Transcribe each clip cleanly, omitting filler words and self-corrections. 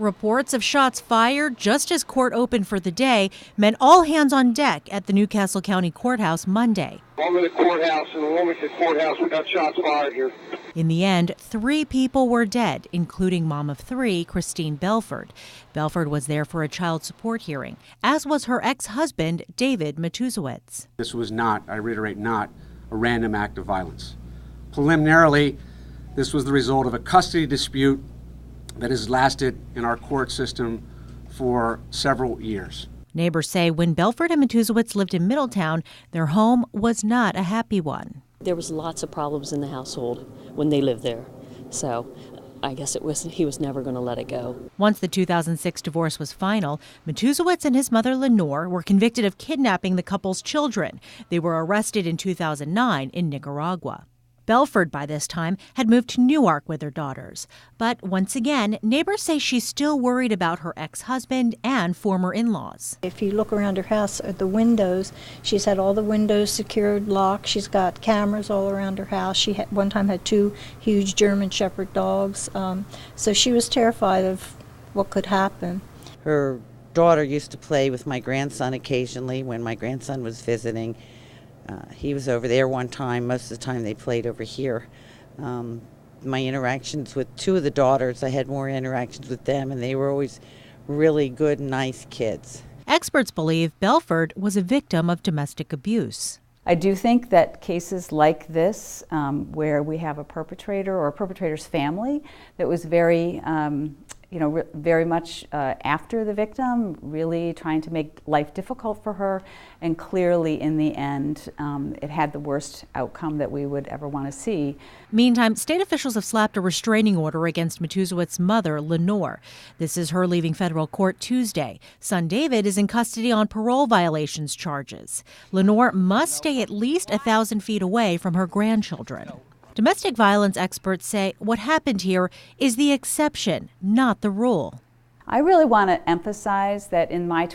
Reports of shots fired just as court opened for the day meant all hands on deck at the Newcastle County Courthouse Monday. Over the courthouse, in the Wilmington Courthouse, we got shots fired here. In the end, 3 people were dead, including mom of 3, Christine Belford. Belford was there for a child support hearing, as was her ex-husband, David Matuzowicz. This was not, I reiterate, not a random act of violence. Preliminarily, this was the result of a custody dispute that has lasted in our court system for several years. Neighbors say when Belford and Matuzowicz lived in Middletown, their home was not a happy one. There was lots of problems in the household when they lived there, so I guess he was never going to let it go. Once the 2006 divorce was final, Matuzowicz and his mother Lenore were convicted of kidnapping the couple's children. They were arrested in 2009 in Nicaragua. Belford, by this time, had moved to Newark with her daughters. But once again, neighbors say she's still worried about her ex-husband and former in-laws. If you look around her house at the windows, she's had all the windows secured, locked. She's got cameras all around her house. She one time had 2 huge German Shepherd dogs. So she was terrified of what could happen. Her daughter used to play with my grandson occasionally when my grandson was visiting. He was over there one time. Most of the time they played over here. My interactions with 2 of the daughters, I had more interactions with them, and they were always really good, nice kids. Experts believe Belford was a victim of domestic abuse. I do think that cases like this, where we have a perpetrator or a perpetrator's family that was very very much after the victim, really trying to make life difficult for her, and clearly in the end, it had the worst outcome that we would ever want to see. Meantime, state officials have slapped a restraining order against Matuzowicz's mother, Lenore. This is her leaving federal court Tuesday. Son David is in custody on parole violations charges. Lenore must stay at least 1,000 feet away from her grandchildren. Domestic violence experts say what happened here is the exception, not the rule. I really want to emphasize that in my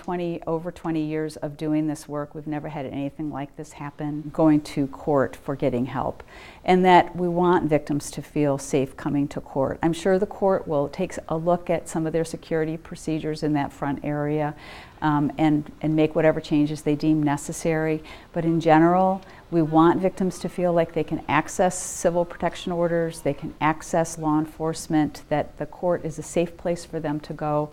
over 20 years of doing this work, we've never had anything like this happen, going to court for getting help, and that we want victims to feel safe coming to court. I'm sure the court will take a look at some of their security procedures in that front area and make whatever changes they deem necessary. But in general, we want victims to feel like they can access civil protection orders, they can access law enforcement, that the court is a safe place for them to go.